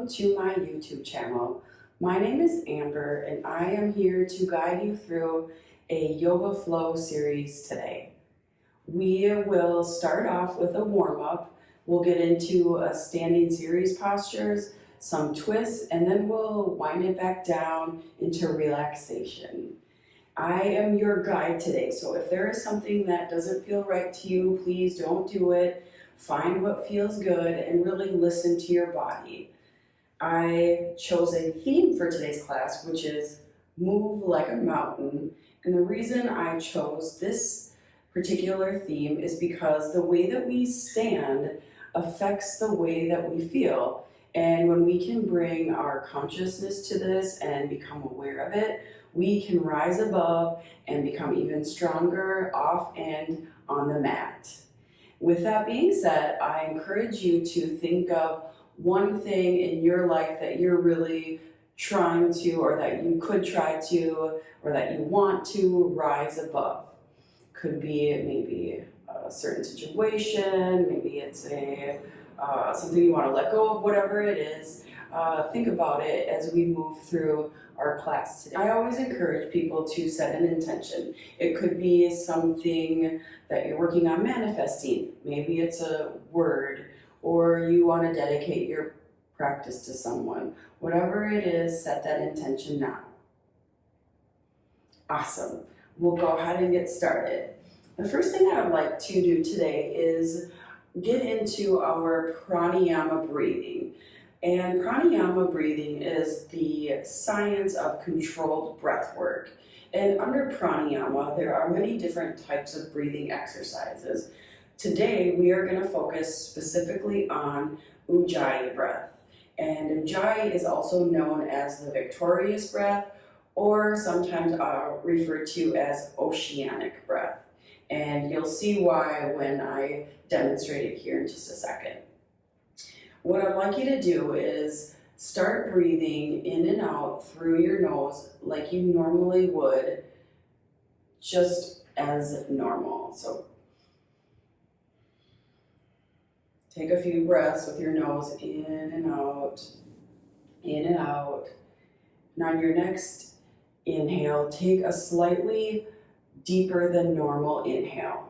welcome to my YouTube channel. My name is Amber and I am here to guide you through a yoga flow series today. We will start off with a warm-up. We'll get into a standing series postures, some twists, and then we'll wind it back down into relaxation. I am your guide today, so if there is something that doesn't feel right to you, please don't do it. Find what feels good and really listen to your body. I chose a theme for today's class, which is Move Like a Mountain. And the reason I chose this particular theme is because the way that we stand affects the way that we feel. And when we can bring our consciousness to this and become aware of it, we can rise above and become even stronger off and on the mat. With that being said, I encourage you to think of one thing in your life that you're really trying to, or that you could try to, or that you want to rise above. Could be maybe a certain situation, maybe it's something you want to let go of, whatever it is. Think about it as we move through our class today. I always encourage people to set an intention. It could be something that you're working on manifesting. Maybe it's a word, or you want to dedicate your practice to someone. Whatever it is, set that intention now. Awesome. We'll go ahead and get started. The first thing I would like to do today is get into our pranayama breathing. And pranayama breathing is the science of controlled breath work. And under pranayama, there are many different types of breathing exercises. Today, we are going to focus specifically on Ujjayi Breath. And Ujjayi is also known as the victorious breath, or sometimes referred to as oceanic breath. And you'll see why when I demonstrate it here in just a second. What I'd like you to do is start breathing in and out through your nose like you normally would, just as normal. So take a few breaths with your nose in and out, in and out. And on your next inhale, take a slightly deeper than normal inhale.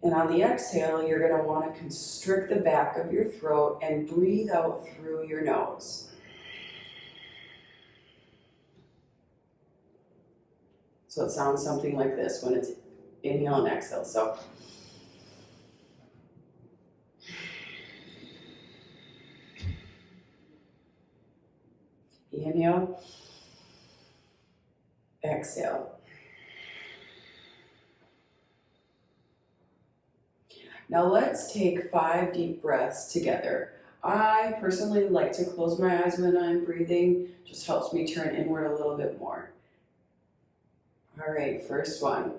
And on the exhale, you're going to want to constrict the back of your throat and breathe out through your nose. So it sounds something like this when it's inhale and exhale. So inhale, exhale. Now let's take 5 deep breaths together. I personally like to close my eyes when I'm breathing. Just helps me turn inward a little bit more. All right, first one.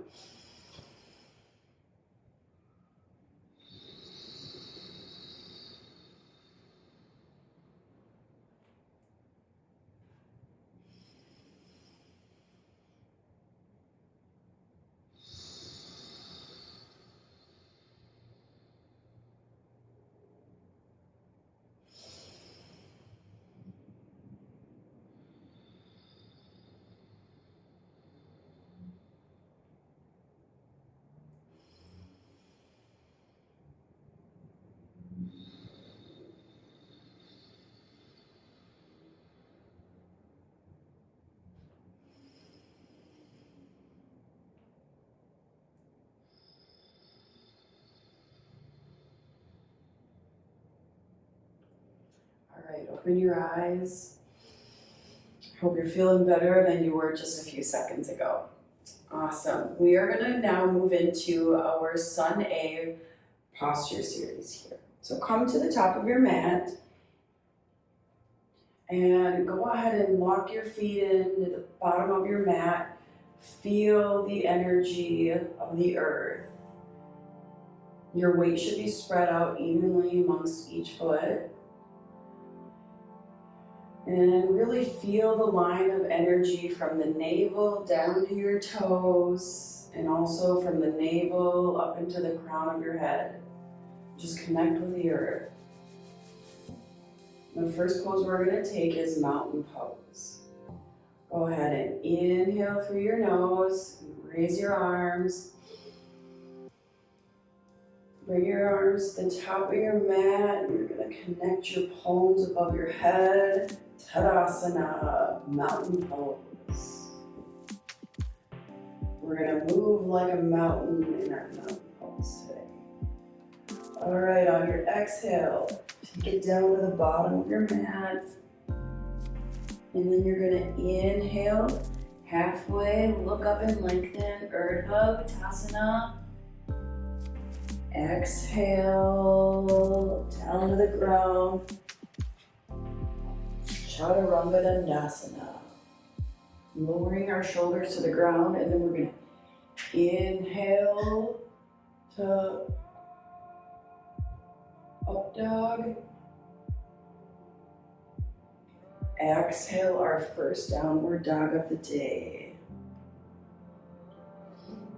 All right, open your eyes. Hope you're feeling better than you were just a few seconds ago. Awesome. We are going to now move into our Sun A posture series here. So come to the top of your mat and go ahead and lock your feet into the bottom of your mat. Feel the energy of the earth. Your weight should be spread out evenly amongst each foot. And really feel the line of energy from the navel down to your toes, and also from the navel up into the crown of your head. Just connect with the earth. The first pose we're going to take is mountain pose. Go ahead and inhale through your nose, raise your arms. Bring your arms to the top of your mat. You're going to connect your palms above your head. Tadasana, mountain pose. We're going to move like a mountain in our mountain pose today. All right, on your exhale, take it down to the bottom of your mat. And then you're going to inhale halfway, look up and lengthen, Urdhva Uttanasana. Exhale, down to the ground. Chaturanga Dandasana. Lowering our shoulders to the ground, and then we're going to inhale to up dog. Exhale, our first downward dog of the day.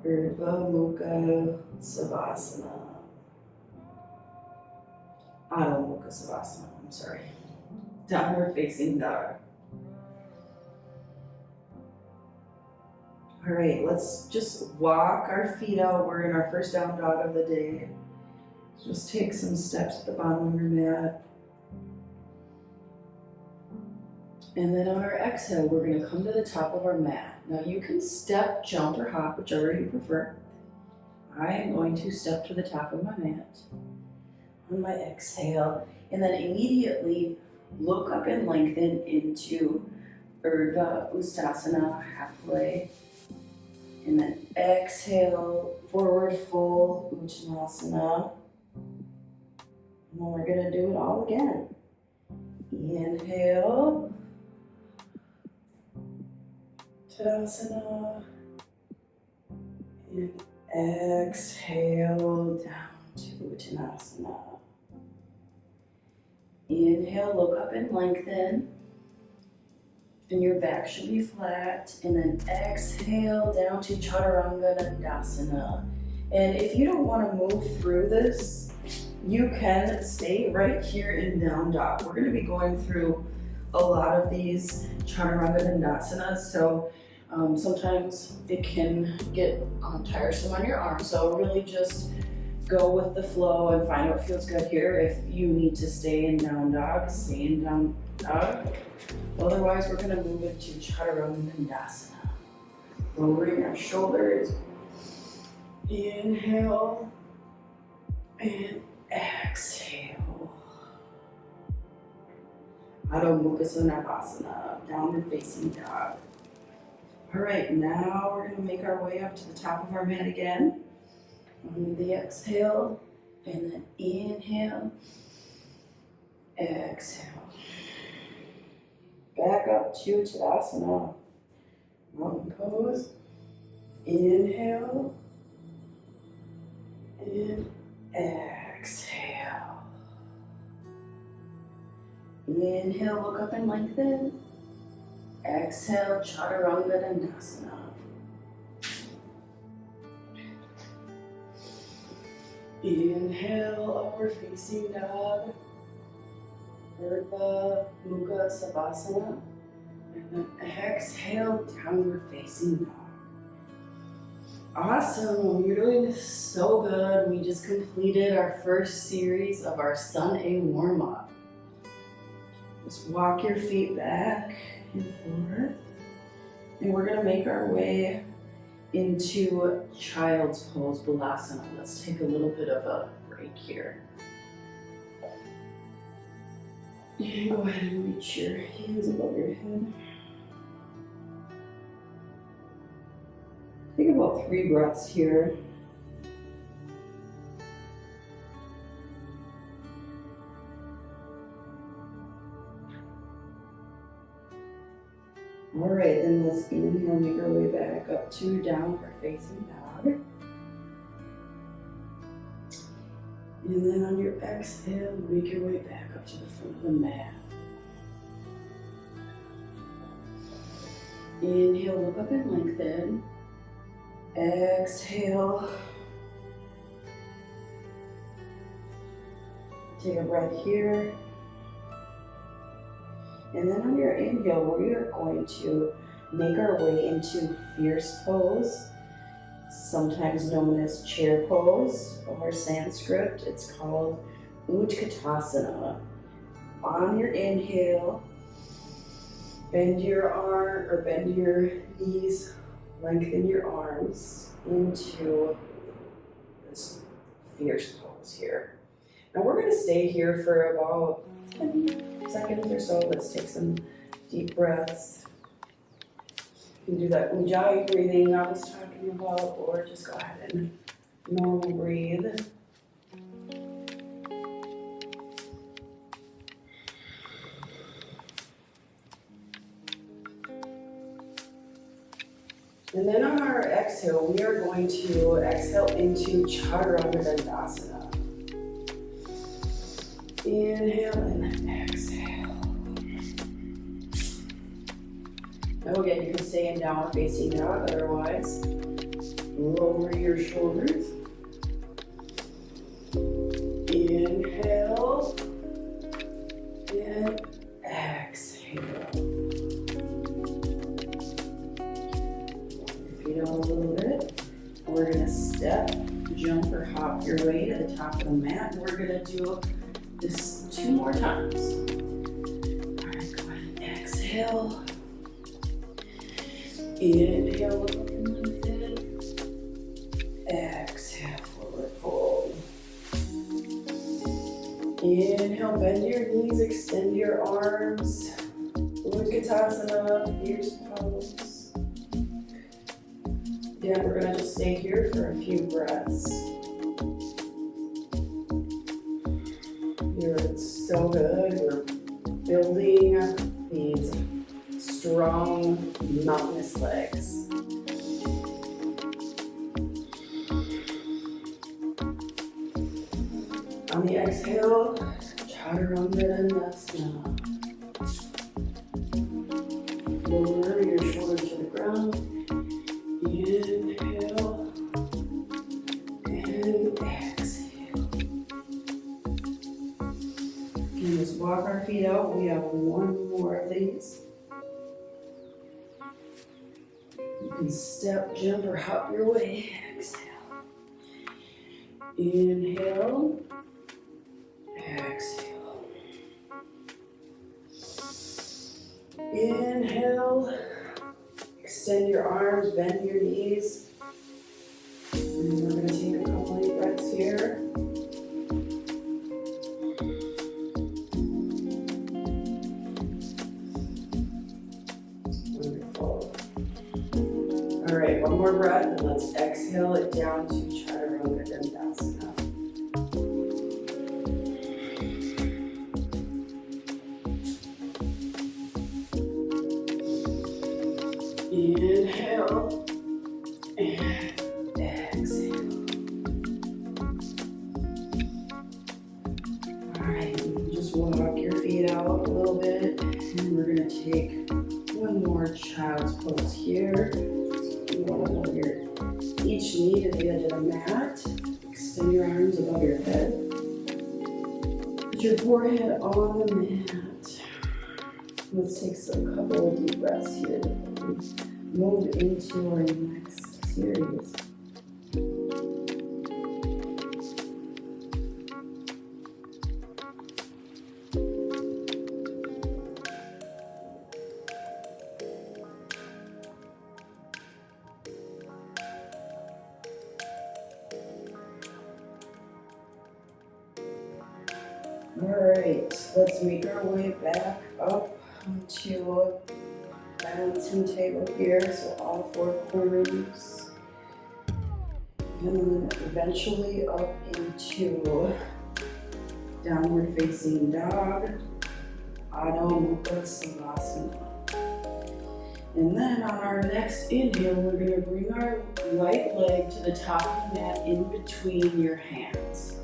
Urdhva Mukha Savasana. Adho Mukha Savasana, I'm sorry. Downward facing dog. All right, let's just walk our feet out. We're in our first down dog of the day. Just take some steps at the bottom of your mat. And then on our exhale, we're going to come to the top of our mat. Now you can step, jump, or hop, whichever you prefer. I am going to step to the top of my mat on my exhale, and then immediately look up and lengthen into Urdhva Uttanasana, halfway. And then exhale, forward fold, Uttanasana. And then we're going to do it all again. Inhale. Tadasana, and exhale down to Uttanasana. Inhale, look up and lengthen, and your back should be flat, and then exhale down to Chaturanga Dandasana. And if you don't want to move through this, you can stay right here in down dog. We're going to be going through a lot of these Chaturanga Dandasanas, so sometimes it can get tiresome on your arm. So really just go with the flow and find what feels good here. If you need to stay in down dog, stay in down dog. Otherwise, we're going to move into Chaturanga Dandasana. Lowering our shoulders. Inhale and exhale. Adho Mukha Savasana, downward facing dog. All right, now we're going to make our way up to the top of our mat again. On the exhale, and then inhale, exhale. Back up to Tadasana, mountain pose. Inhale, and exhale. Inhale, look up and lengthen. Exhale, Chaturanga Dandasana. Inhale, upward facing dog. Urdhva Mukha Savasana. And then exhale, downward facing dog. Awesome, you're doing so good. We just completed our first series of our Sun A warm-up. Just walk your feet back and forth. And we're going to make our way into Child's Pose, Balasana. Let's take a little bit of a break here. And go ahead and reach your hands above your head. Take about 3 breaths here. All right, then let's inhale, make our way back up to downward facing dog. And then on your exhale, make your way back up to the front of the mat. Inhale, look up and lengthen. Exhale. Take a breath here. And then on your inhale, we are going to make our way into fierce pose, sometimes known as chair pose, or Sanskrit, it's called Utkatasana. On your inhale, bend your knees, lengthen your arms into this fierce pose here. Now we're going to stay here for about 10 seconds or so. Let's take some deep breaths. You can do that Ujjayi breathing I was talking about, or just go ahead and normal breathe. And then on our exhale, we are going to exhale into Chaturanga. Inhale and exhale. Now again, you can stay in downward facing dog, otherwise lower your shoulders. Inhale and exhale. Feet out a little bit. We're gonna step, jump, or hop your way to the top of the mat. We're gonna do this 2 more times. All right, go ahead and exhale. Inhale, look and lengthen. Exhale, forward fold. Inhale, bend your knees, extend your arms. Utkatasana, fierce pose. Yeah, we're gonna just stay here for a few breaths. It's so good. We're building these strong mountainous legs. On the exhale, Chaturanga. Lower your shoulders to the ground. Inhale and exhale. And just walk our feet out. We have 1 more of these. You can step, jump, or hop your way. Exhale. Inhale. Exhale. Inhale. Extend your arms, bend your knees. And we're going to take a couple deep breaths here. Wonderful. All right, 1 more breath, and let's exhale it down to Chaturanga Dandasana. Inhale and exhale. All right, just walk your feet out a little bit, and we're going to take 1 more child's pose here. You want to lower each knee to the edge of the mat. Extend your arms above your head. Put your forehead on the mat. Let's take a couple of deep breaths here. Move into our next series. All right, let's make our way back up to balancing table here, so all 4 corners, and then eventually up into downward facing dog, Adho Mukha Savasana. And then on our next inhale, we're going to bring our right leg to the top of the mat in between your hands.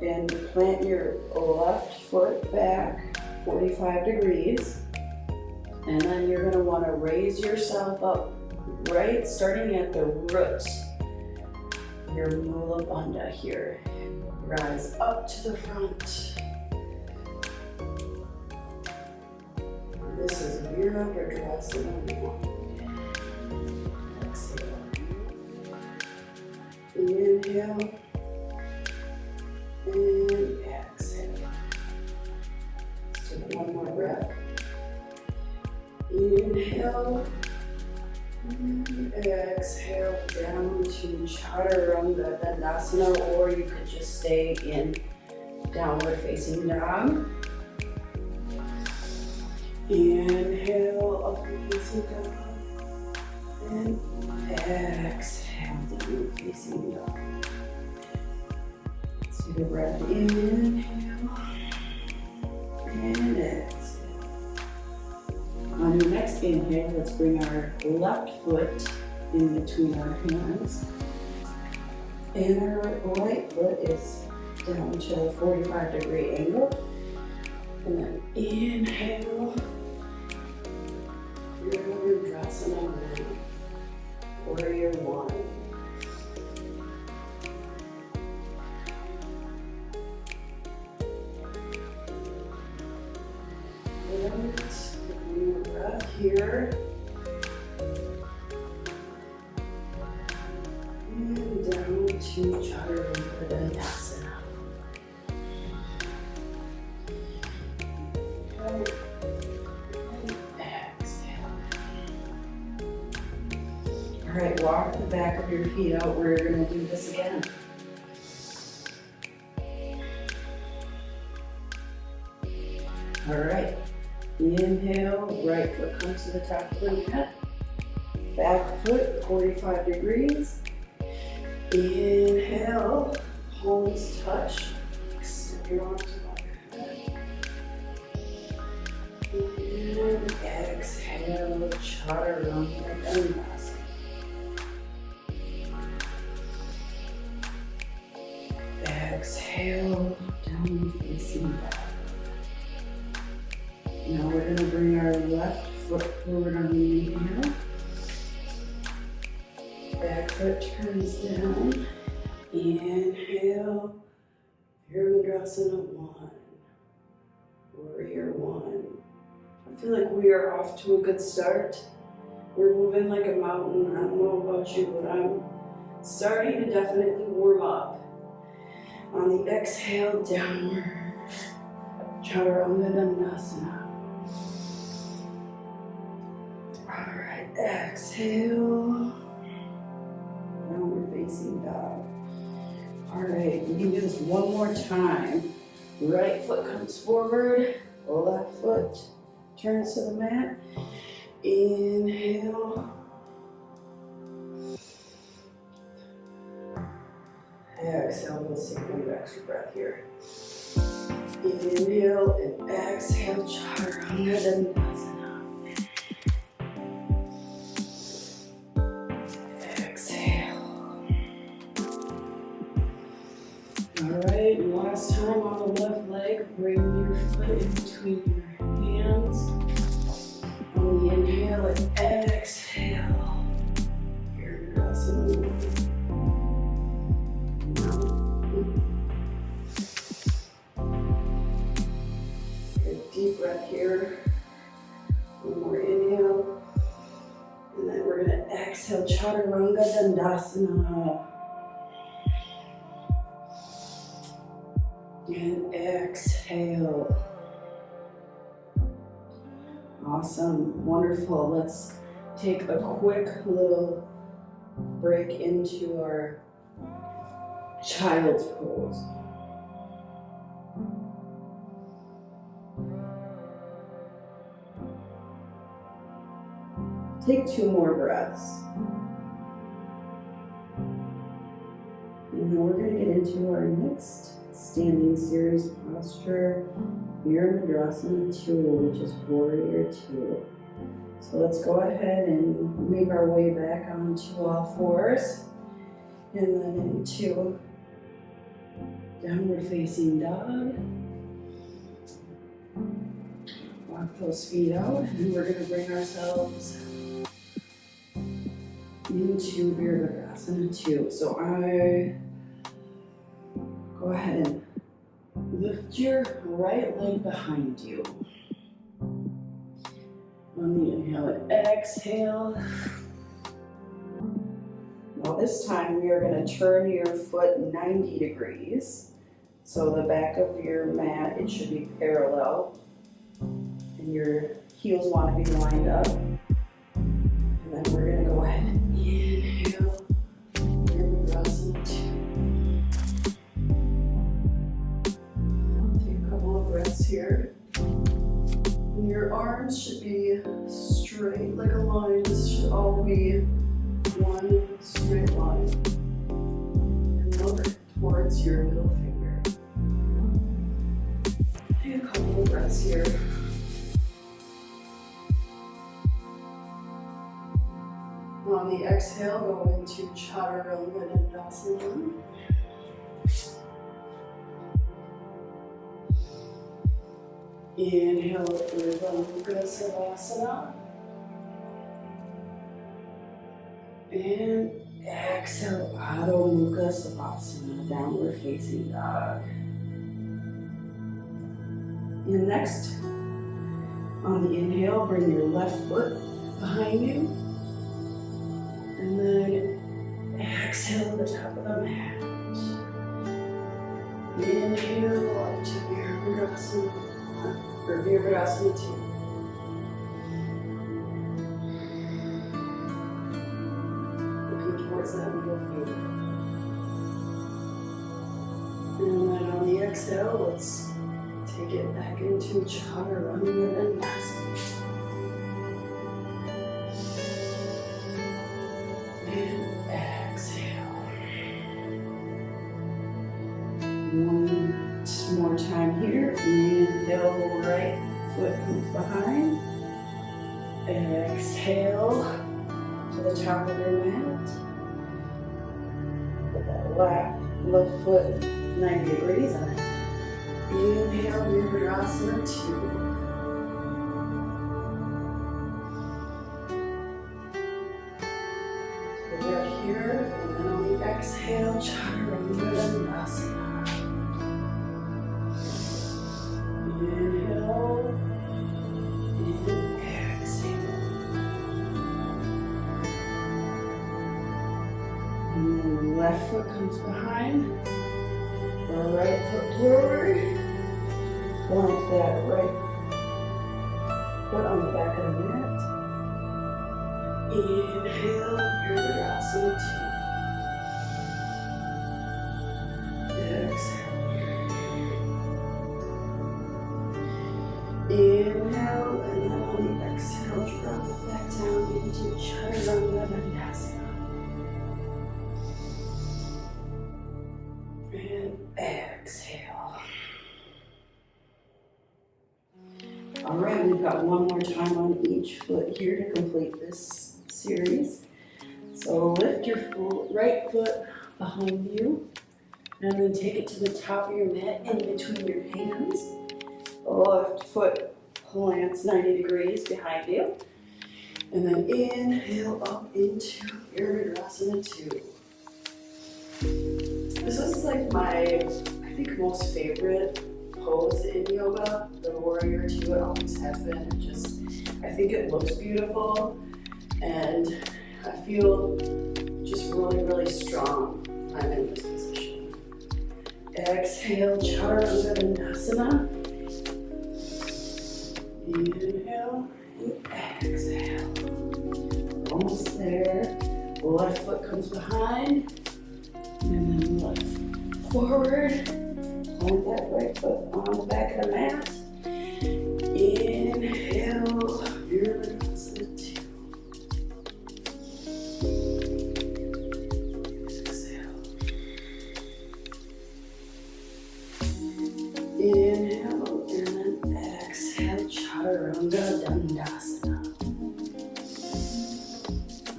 And plant your left foot back 45 degrees. And then you're going to want to raise yourself up, right, starting at the root, your Mula Bandha here. Rise up to the front. This is Virabhadrasana 1. Exhale. Inhale. And exhale. Let's take one more breath. Inhale. And exhale down to Chaturanga Dandasana, or you could just stay in downward facing dog. Inhale, upward facing dog. And exhale, downward facing dog. Let's take a breath. Inhale. And exhale. On your next inhale, let's bring our left foot in between our hands. And our right foot is down to a 45-degree angle. And then inhale. Virabhadrasana 1. Warrior 1. Breath here. And down to Chaturanga Dandasana. And exhale. All right, walk the back of your feet out. We're going to do this again. All right. Inhale, right foot comes to the top of the mat. Back foot, 45 degrees. Inhale, palms touch. Extend your arms above your head. And exhale, Chaturanga Dandasana. Exhale, down facing back. Now we're going to bring our left foot forward on the inhale. Back foot turns down. Inhale. Virabhadrasana 1. Warrior 1. I feel like we are off to a good start. We're moving like a mountain. I don't know about you, but I'm starting to definitely warm up. On the exhale, downward. Chaturanga Dandasana. Alright, exhale. Downward facing dog. Alright, we can do this one more time. Right foot comes forward, left foot turns to the mat. Inhale. Exhale, let's take one extra breath here. Inhale and exhale, Chaturanga Dandasana. Alright, last time on the left leg, bring your foot in between your hands. On the inhale and exhale. Virabhadrasana 1. Good deep breath here. One more inhale. And then we're going to exhale, Chaturanga Dandasana. And exhale. Awesome, wonderful. Let's take a quick little break into our child's pose. Take 2 more breaths. And then we're going to get into our next standing series posture, Virabhadrasana 2, which is Warrior 2. So let's go ahead and make our way back onto all fours, and then into downward facing dog. Walk those feet out, and we're going to bring ourselves into Virabhadrasana 2. So go ahead and lift your right leg behind you. On the inhale, exhale. Now this time we are going to turn your foot 90 degrees. So the back of your mat, it should be parallel. And your heels want to be lined up. And then we're going to go ahead and inhale. Virabhadrasana 2. Take a couple of breaths here. And your arms should be straight like a line. This should all be one straight line. And look towards your middle finger. Take a couple of breaths here. On the exhale, go into Chaturanga Dandasana. Inhale, Urdhva Savasana. And exhale, Adho Mukha Savasana, downward facing dog. And next, on the inhale, bring your left foot behind you. And then exhale to the top of the mat. Inhale up to Virabhadrasana 2. Looking towards that middle finger. And then on the exhale, let's take it back into Chaturanga Dandasana. And exhale. One more time here. Inhale, right foot comes behind. Exhale to the top of your mat. Put that left foot 90 degrees on it. Inhale, Virabhadrasana 2. Here, and then on the exhale, Chaturanga Dandasana. Inhale, and exhale. And left foot comes behind, or right foot forward. Plant that right foot on the back of the mat. Inhale, Virabhadrasana 2. Exhale. Inhale, and then on the exhale, drop it back down into Chaturanga Dandasana. And exhale. All right, we've got one more time on each foot here to complete this series. So lift your right foot behind you and then take it to the top of your mat in between your hands. The left foot plants 90 degrees behind you. And then inhale up into Virabhadrasana 2. This is like my, I think, most favorite pose in yoga. The warrior 2, it always has been. I think it looks beautiful. And I feel just really, really strong when I'm in this position. Exhale, Chaturanga Dandasana. Inhale and exhale. Almost there. Left foot comes behind. And then left forward. Plant that right foot on the back of the mat. Inhale, Virabhadrasana 2. Inhale and then exhale, Chaturanga Dandasana.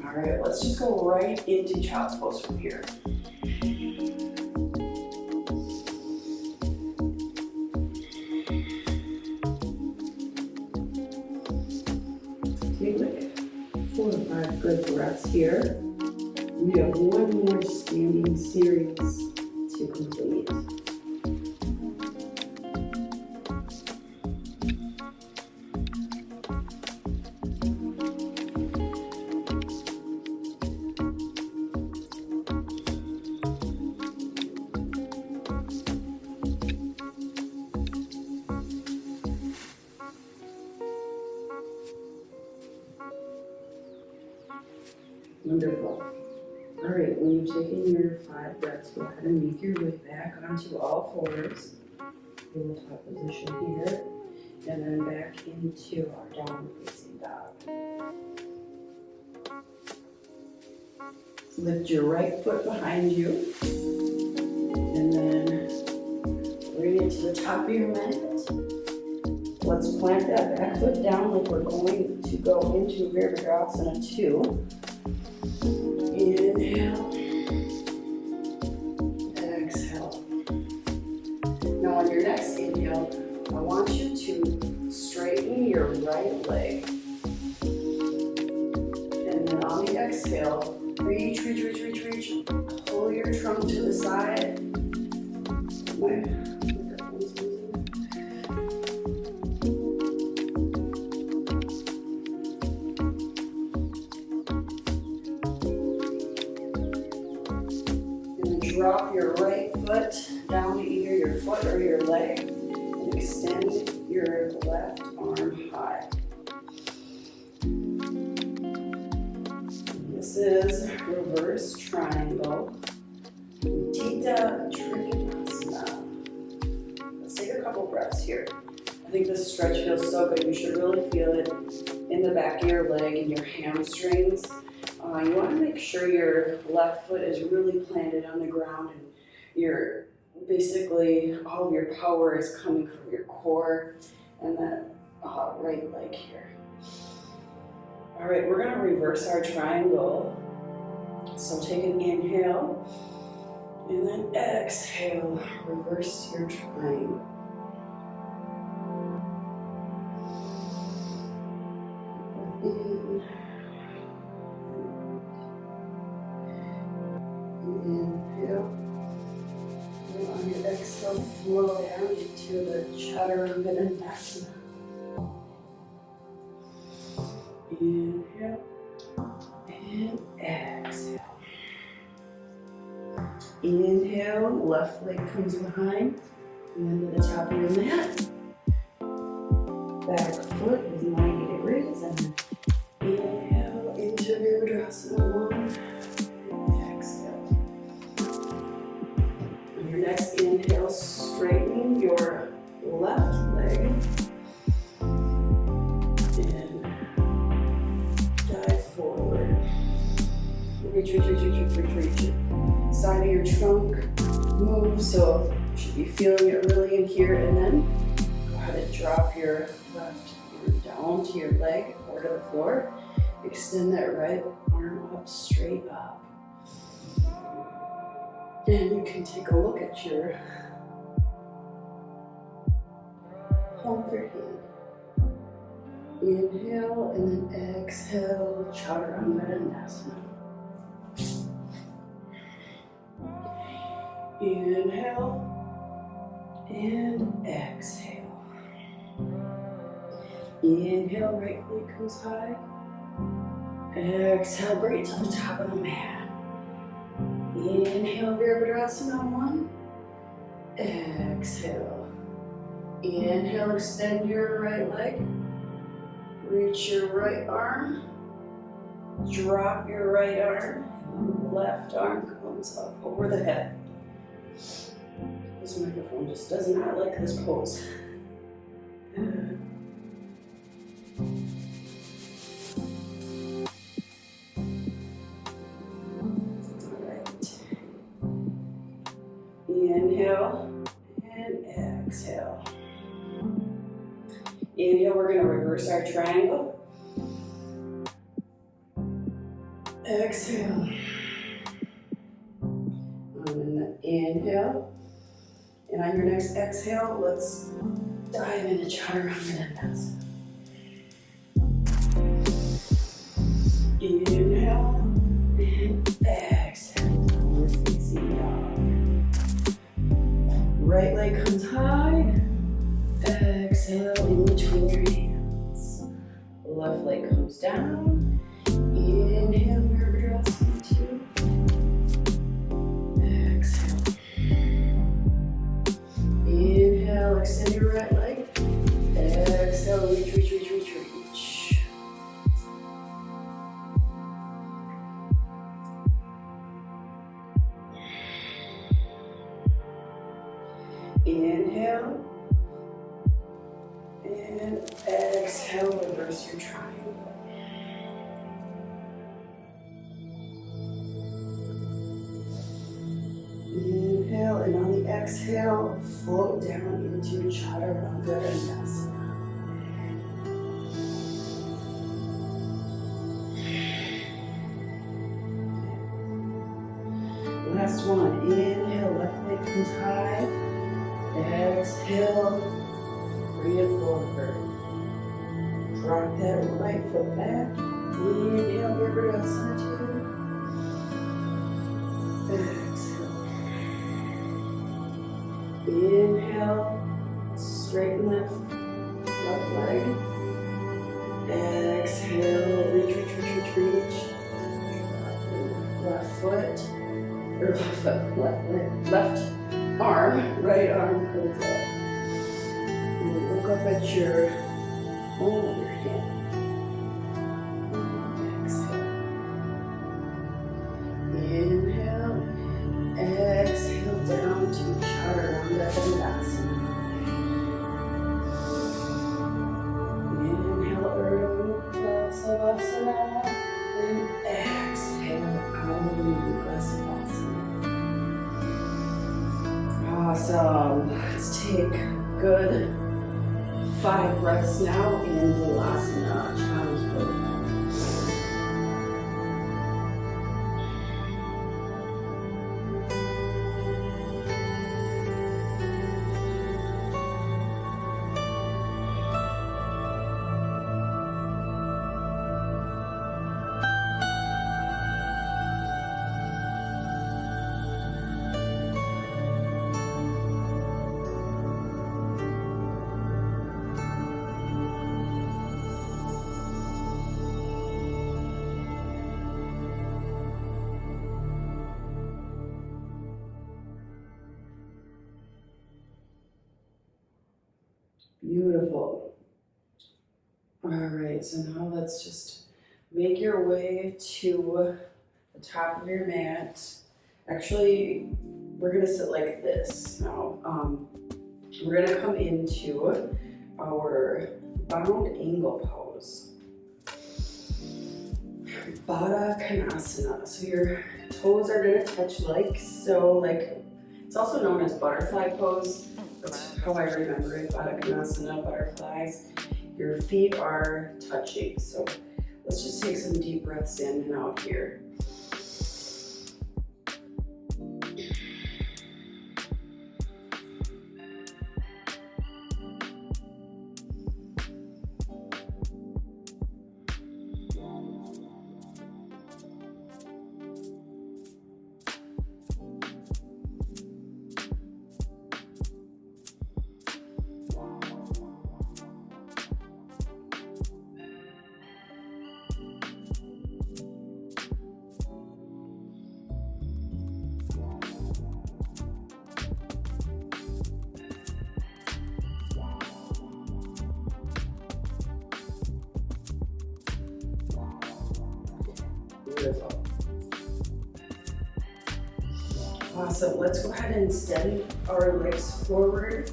All right, let's just go right into child's pose from here. Take like 4 or 5 good breaths here. We have one more standing series to complete. Wonderful. All right, when you've taken your 5 breaths, go ahead and make your way back onto all fours. Tabletop position here, and then back into our downward facing dog. Lift your right foot behind you, and then bring it to the top of your mat. Let's plant that back foot down like we're going to go into Virabhadrasana 2. Inhale, exhale. Now on your next inhale, I want you to straighten your right leg. And then on the exhale, reach. Pull your trunk to the side. Drop your right foot down to either your foot or your leg and extend your left arm high. This is reverse triangle. Utthita Trikonasana. Let's take a couple breaths here. I think this stretch feels so good. You should really feel it in the back of your leg and your hamstrings. You want to make sure your left foot is really planted on the ground and you're basically all of your power is coming from your core and that right leg here. All right, we're going to reverse our triangle. So take an inhale and then exhale, reverse your triangle. Inhale. And on your exhale, flow down into the Chaturanga. Inhale and exhale. Inhale, left leg comes behind, and then to the top of your mat. Back foot is 90 degrees, and inhale into Virabhadrasana 1. Your next inhale, straighten your left leg and dive forward. Reach. Side of your trunk move, so you should be feeling it really in here, and then go ahead and drop your left arm down to your leg or to the floor. Extend that right arm up, straight up. And you can take a look at your palm of your hand. Inhale and then exhale, Chaturanga. Inhale and exhale. Inhale, right leg comes high. Exhale, bring it to the top of the mat. Inhale, Virabhadrasana 1. Exhale. Inhale, extend your right leg. Reach your right arm. Drop your right arm. Left arm comes up over the head. This microphone just does not like this pose. Inhale and exhale. Inhale, we're going to reverse our triangle. Exhale. And inhale. And on your next exhale, let's dive into Chaturanga. Inhale and exhale. We're facing dog. Right leg comes high. Exhale in between your hands. Left leg comes down. Inhale, Virabhadrasana 2. Exhale. Inhale, extend your right leg. Exhale, reach. Inhale. And exhale, reverse your triangle. Inhale, and on the exhale, float down into Chaturanga. Last one. Inhale, left leg comes high. Exhale, bring it forward. Drop that right foot back. Inhale, Virabhadrasana 2. Exhale. Inhale, straighten that left leg. Exhale, reach, reach, reach, reach, reach. Left foot, or left foot, left arm, right arm comes up. And look up at your palm of your hand. Exhale. Inhale. Exhale down to Chaturanga Dandasana. Inhale, Urdhva Savasana. And exhale, Urdhva Savasana. Awesome. Let's take good 5 breaths now in Vipassana, child's pose. Beautiful. All right, so now let's just make your way to the top of your mat. Actually, we're gonna sit like this now. We're gonna come into our bound angle pose. Baddha Konasana. So your toes are gonna touch like so, like it's also known as butterfly pose. That's how I remember it, Baddha Konasana, butterflies. Your feet are touching. So let's just take some deep breaths in and out here. Beautiful. Awesome. Let's go ahead and extend our legs forward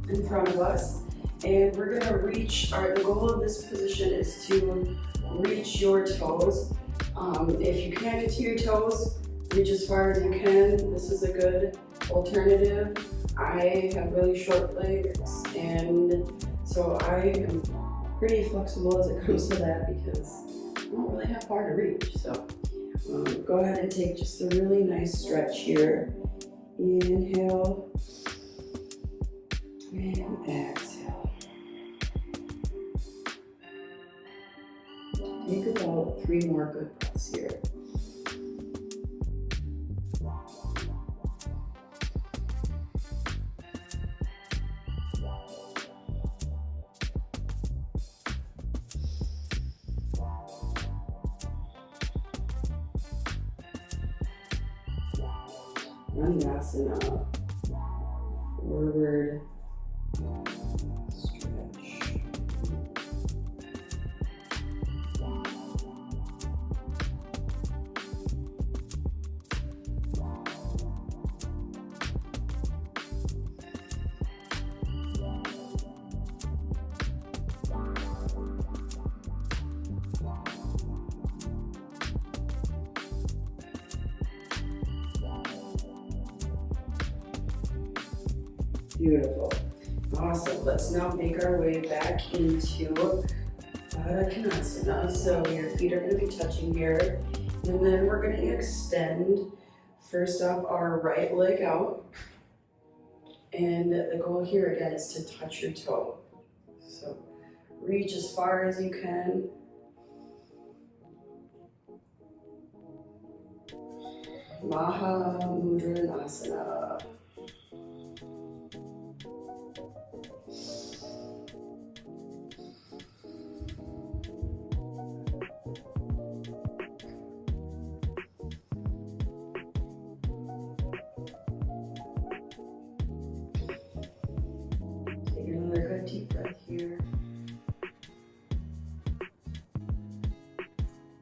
in front of us. And we're going to reach, the goal of this position is to reach your toes. If you can't get to your toes, reach as far as you can. This is a good alternative. I have really short legs, and so I am pretty flexible as it comes to that because I don't really have far to reach. So go ahead and take just a really nice stretch here. Inhale and exhale. Take about 3 more good breaths here. Dandasana, forward stretch. Beautiful. Awesome. Let's now make our way back into Konasana. So your feet are going to be touching here. And then we're going to extend, first off, our right leg out. And the goal here again is to touch your toe. So reach as far as you can. Maha Mudra Asana. Take another good deep breath here.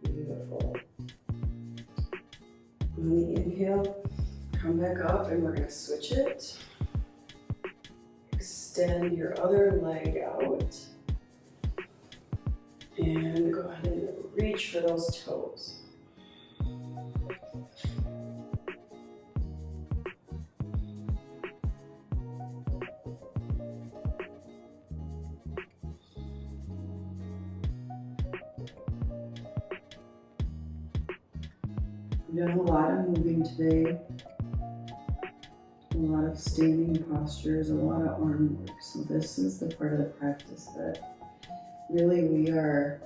Beautiful. On the inhale, come back up and we're going to switch it. Extend your other leg out. And go ahead and reach for those toes. We've done a lot of moving today, a lot of standing postures, a lot of arm work. So this is the part of the practice that really we are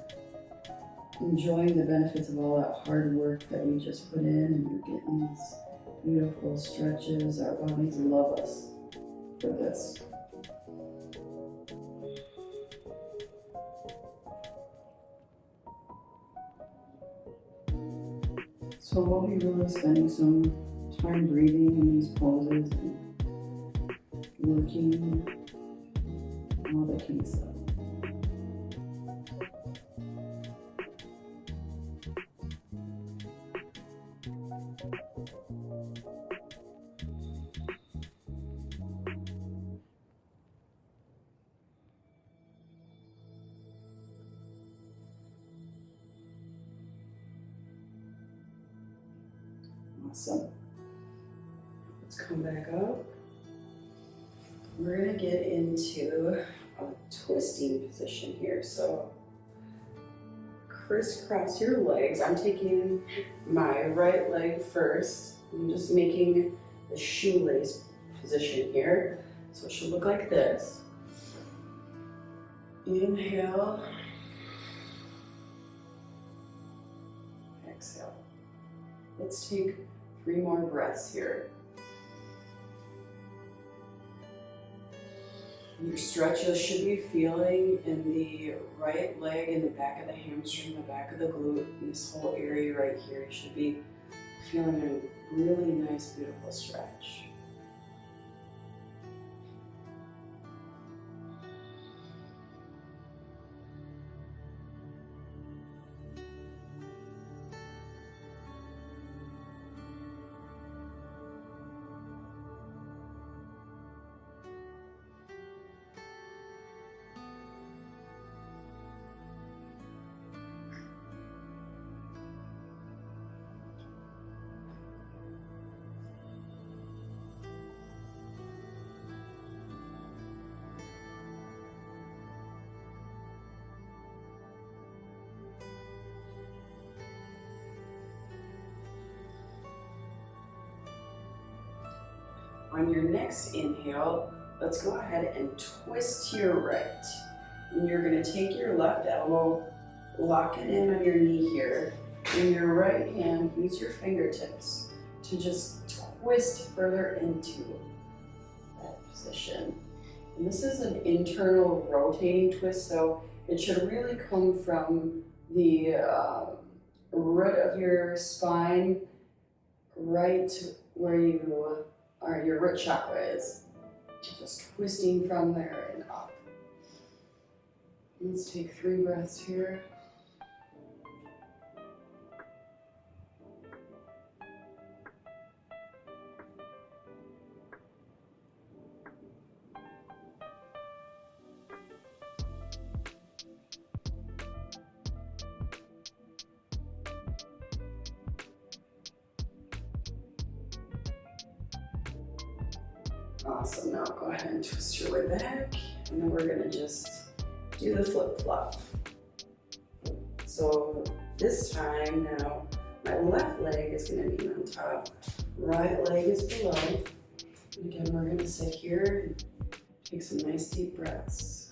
enjoying the benefits of all that hard work that we just put in, and you're getting these beautiful stretches. Our bodies love us for this. So we'll be really spending some time breathing in these poses and working all the key stuff. Awesome. Let's come back up. We're going to get into a twisting position here. So crisscross your legs. I'm taking my right leg first. I'm just making the shoelace position here. So it should look like this. Inhale. Exhale. Let's take 3 more breaths here. Your stretches should be feeling in the right leg, in the back of the hamstring, the back of the glute, in this whole area right here. You should be feeling a really nice, beautiful stretch. On your next inhale, let's go ahead and twist to your right. And you're going to take your left elbow, lock it in on your knee here. In your right hand, use your fingertips to just twist further into that position. And this is an internal rotating twist, so it should really come from the root of your spine, right where your root chakra is. Just twisting from there and up. Let's take 3 breaths here. Awesome, now go ahead and twist your way back, and then we're gonna just do the flip-flop. So this time now, my left leg is gonna be on top, right leg is below. And again, we're gonna sit here and take some nice deep breaths.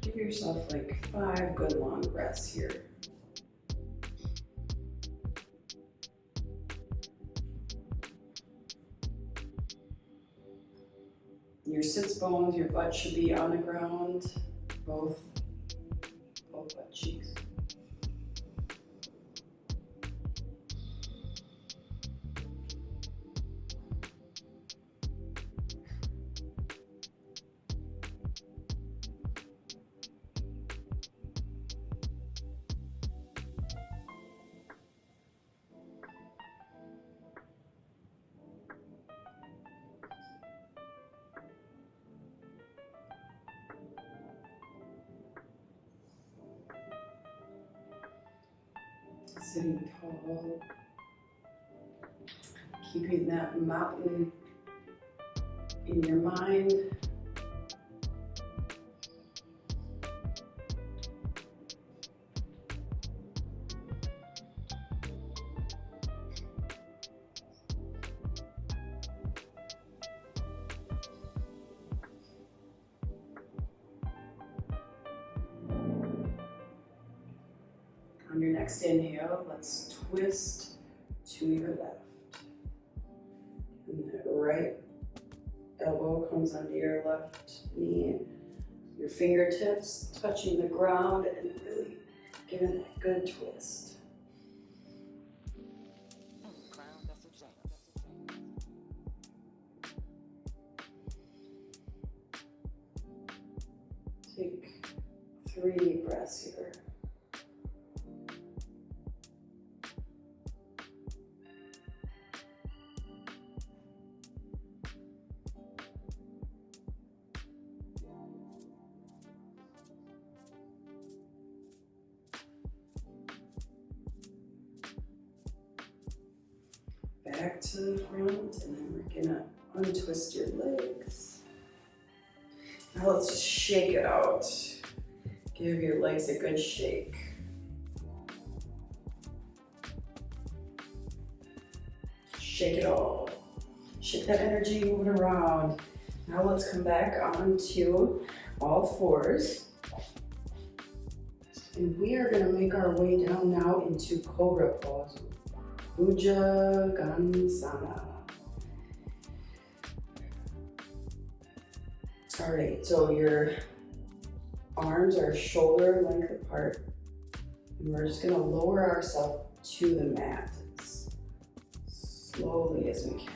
Give yourself like 5 good long breaths here. Your sits bones, your butt should be on the ground, both butt cheeks. Sitting tall, keeping that mountain in your mind. On your next inhale, let's twist to your left. And that right elbow comes onto your left knee. Your fingertips touching the ground and really giving that good twist. Take 3 deep breaths here. Back to the front, and then we're gonna untwist your legs. Now let's just shake it out. Give your legs a good shake. Shake it all. Shake that energy, move it around. Now let's come back onto all fours. And we are gonna make our way down now into Cobra pose. Ujjayi. All right, so your arms are shoulder length apart, and we're just gonna lower ourselves to the mat as slowly as we can.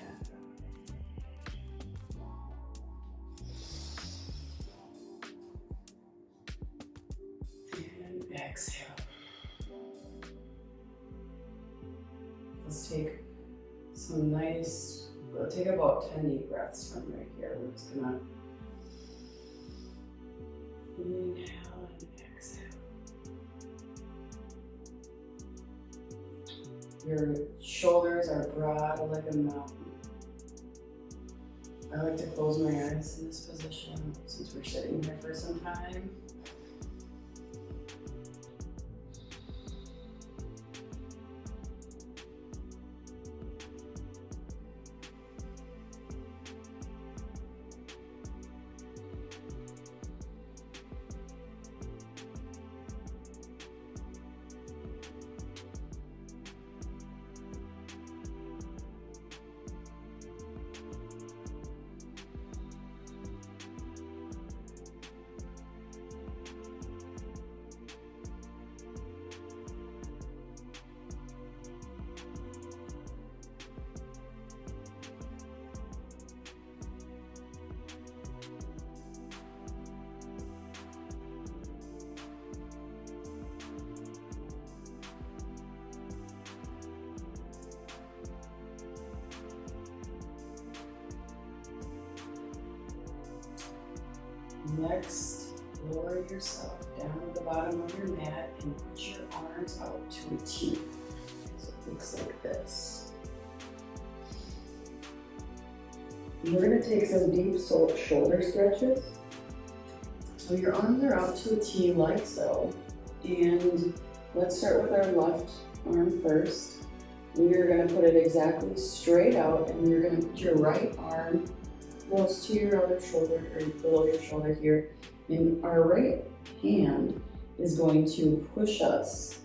And exhale. Let's take some nice, we'll take about 10 deep breaths from right here. We're just gonna inhale and exhale. Your shoulders are broad like a mountain. I like to close my eyes in this position since we're sitting here for some time. Next, lower yourself down to the bottom of your mat and put your arms out to a T. So it looks like this. We're gonna take some deep shoulder stretches. So your arms are out to a T like so. And let's start with our left arm first. We are gonna put it exactly straight out, and you're gonna put your right arm close to your other shoulder, or below your shoulder here. And our right hand is going to push us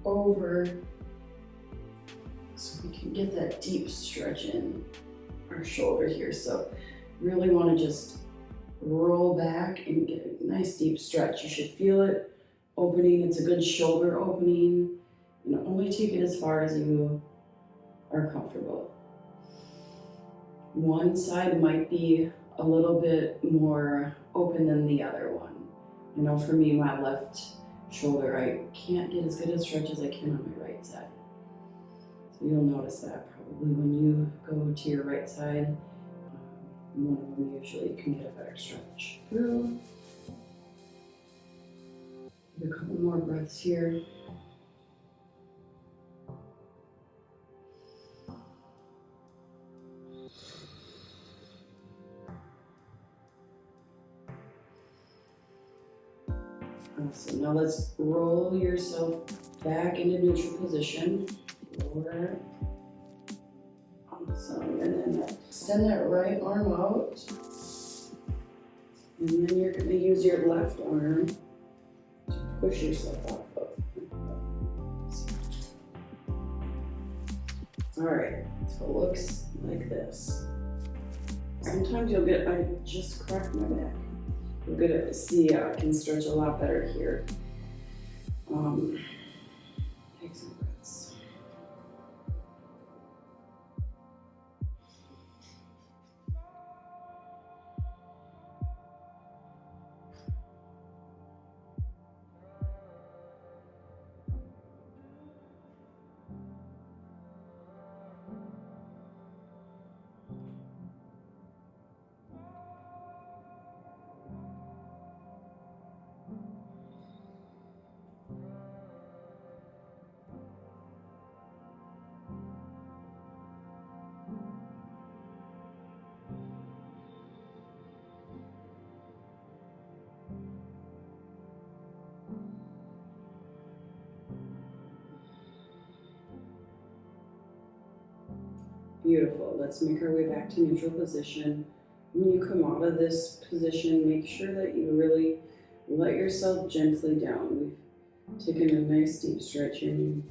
over so we can get that deep stretch in our shoulder here. So really want to just roll back and get a nice deep stretch. You should feel it opening. It's a good shoulder opening. And only take it as far as you are comfortable. One side might be a little bit more open than the other one. I know for me, my left shoulder, I can't get as good a stretch as I can on my right side. So you'll notice that probably when you go to your right side. One of them usually can get a better stretch through. Give a couple more breaths here. Awesome. Now let's roll yourself back into neutral position. Lower. Awesome. And then extend that right arm out. And then you're going to use your left arm to push yourself off of. Alright, so it looks like this. Sometimes you'll get, I just cracked my back. You're gonna see I can stretch a lot better here. Take some breaths. Beautiful. Let's make our way back to neutral position. When you come out of this position, make sure that you really let yourself gently down. We've taken a nice deep stretch here. You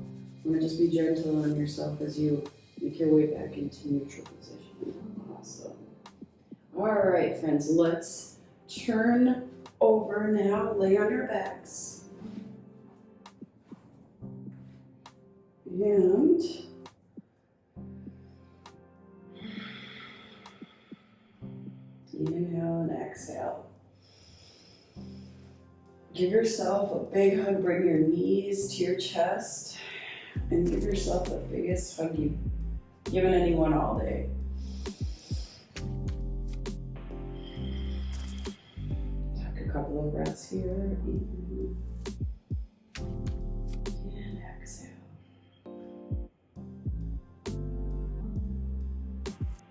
want to just be gentle on yourself as you make your way back into neutral position. Awesome. All right, friends, let's turn over now. Lay on your backs. And inhale and exhale. Give yourself a big hug. Bring your knees to your chest and give yourself the biggest hug you've given anyone all day. Take a couple of breaths here. And exhale.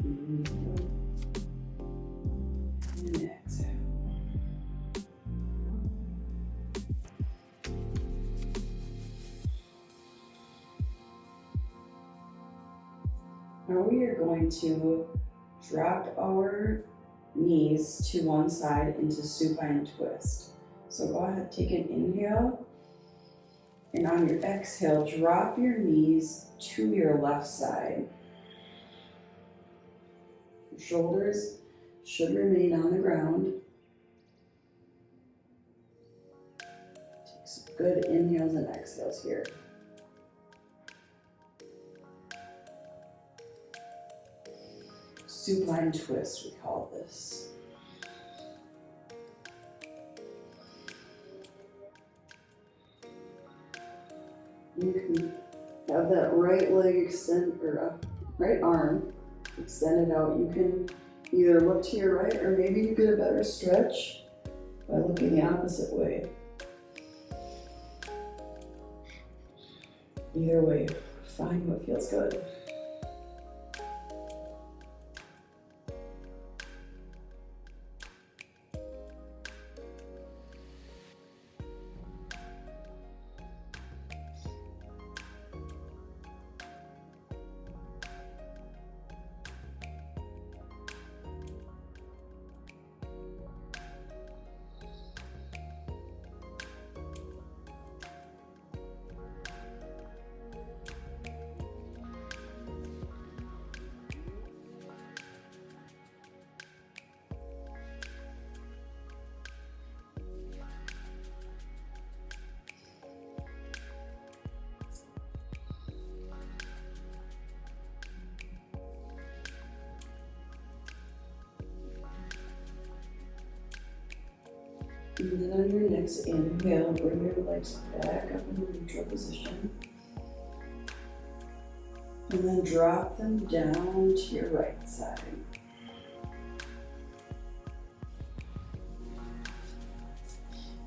Inhale. And exhale. Now we are going to drop our knees to one side into supine twist. So go ahead, take an inhale, and on your exhale, drop your knees to your left side. Your shoulders should remain on the ground. Take some good inhales and exhales here. Supine twist, we call this. You can have that right leg extend, or right arm extended out. You can either look to your right, or maybe you get a better stretch by looking the opposite way. Either way, find what feels good. And then on your next inhale, bring your legs back up into neutral position. And then drop them down to your right side.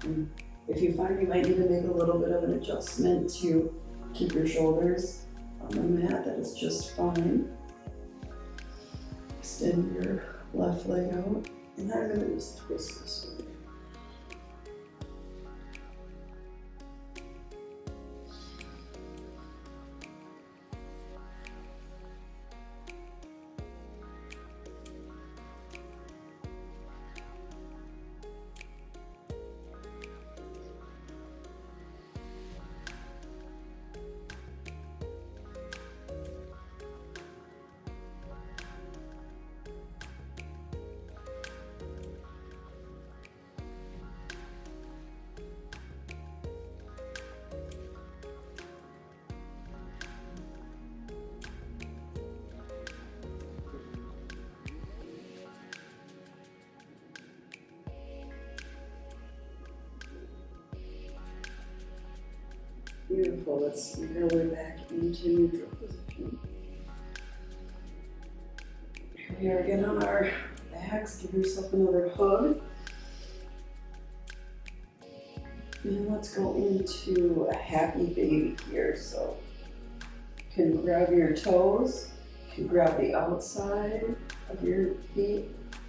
And if you find you might need to make a little bit of an adjustment to keep your shoulders on the mat, that is just fine. Extend your left leg out, and I'm going to just twist this way. Beautiful. Let's make our way back into neutral position. Here we are again on our backs. Give yourself another hug. And let's go into a happy baby here. So you can grab your toes, you can grab the outside of your feet,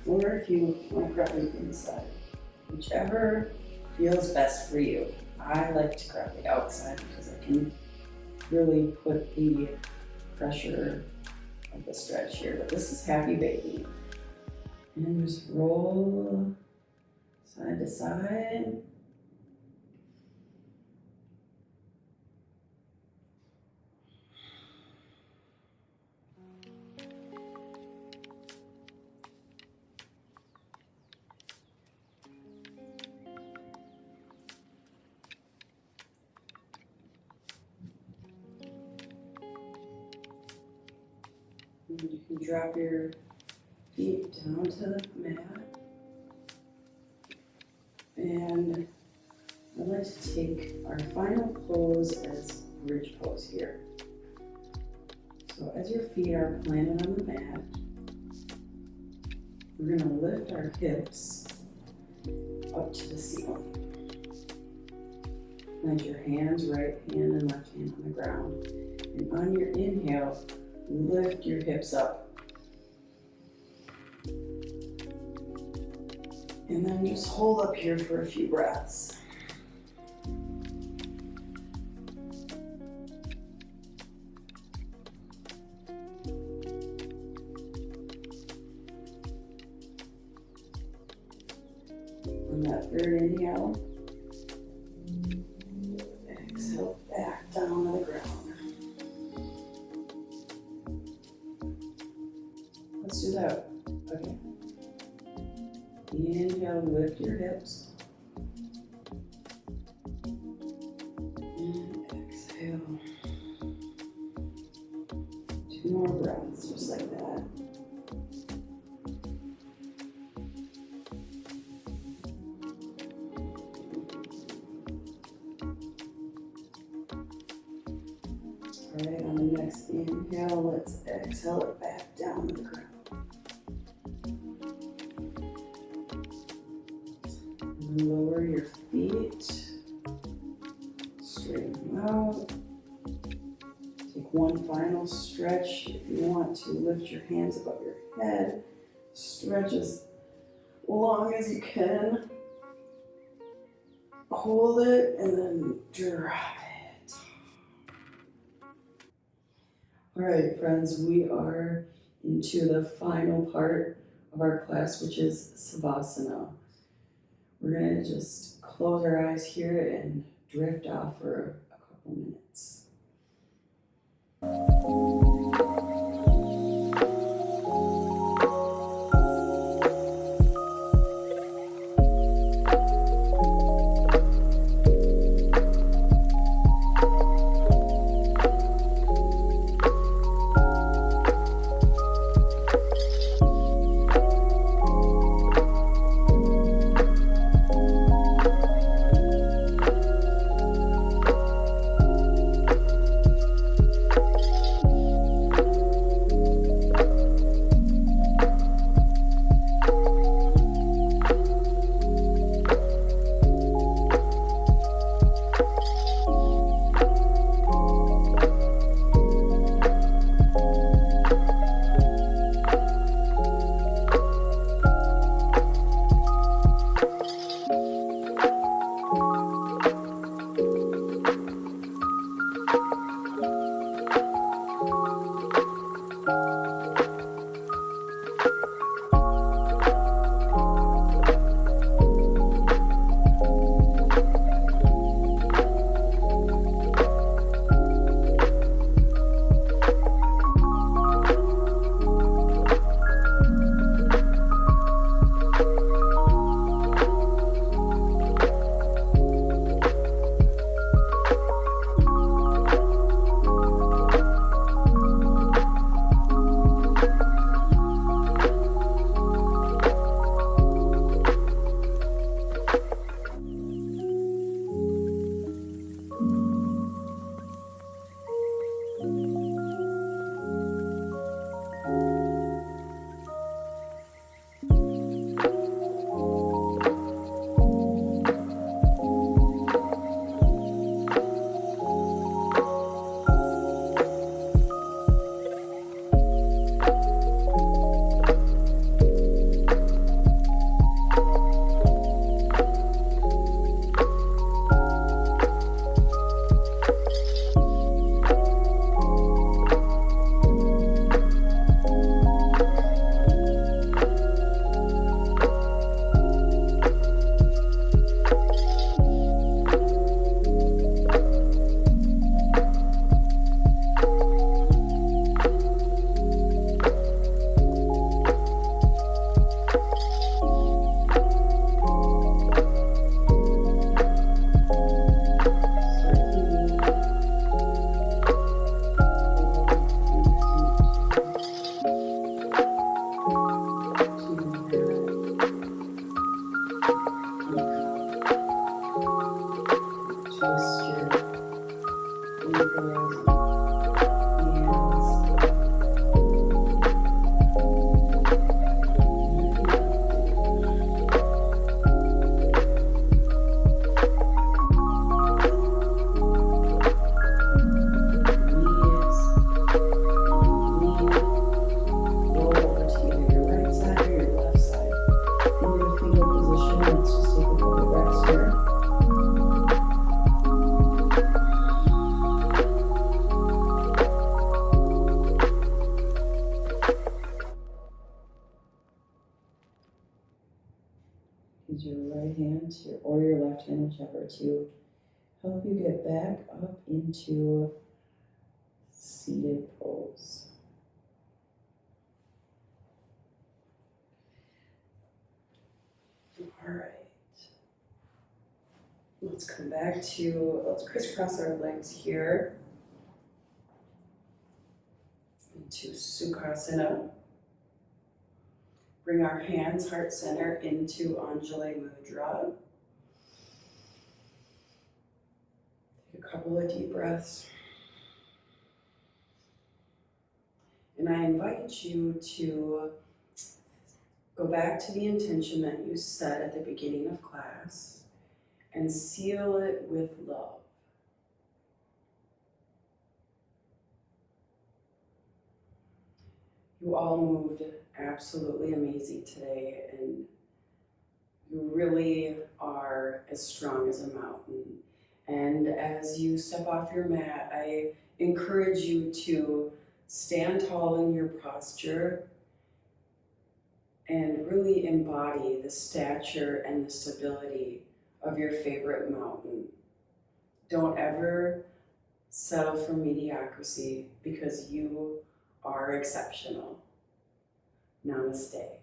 or if you want to grab the inside, whichever feels best for you. I like to grab the outside because I can really put the pressure of the stretch here. But this is happy baby. And just roll side to side. And you can drop your feet down to the mat. And I'd like to take our final pose as bridge pose here. So as your feet are planted on the mat, we're going to lift our hips up to the ceiling. Plant your hands, right hand and left hand on the ground. And on your inhale, lift your hips up. And then just hold up here for a few breaths. On that third inhale, exhale back down to the ground. Let's do that again. Inhale, lift your hips. And exhale. 2 more breaths, just like that. All right, on the next inhale, let's exhale it back down to the ground. Lower your feet, straighten them out. Take one final stretch. If you want to, lift your hands above your head. Stretch as long as you can. Hold it and then drop it. All right, friends, we are into the final part of our class, which is Savasana. We're going to just close our eyes here and drift off for a couple minutes. ankles, hands. Use your right hand or your left hand, whichever, to help you get back up into seated pose. All right. Let's come back let's crisscross our legs here into Sukhasana. Bring our hands heart center into Ujjayi Mudra. Take a couple of deep breaths. And I invite you to go back to the intention that you set at the beginning of class and seal it with love. You all moved absolutely amazing today, and you really are as strong as a mountain. And as you step off your mat, I encourage you to stand tall in your posture and really embody the stature and the stability of your favorite mountain. Don't ever settle for mediocrity, because you are exceptional. Namaste.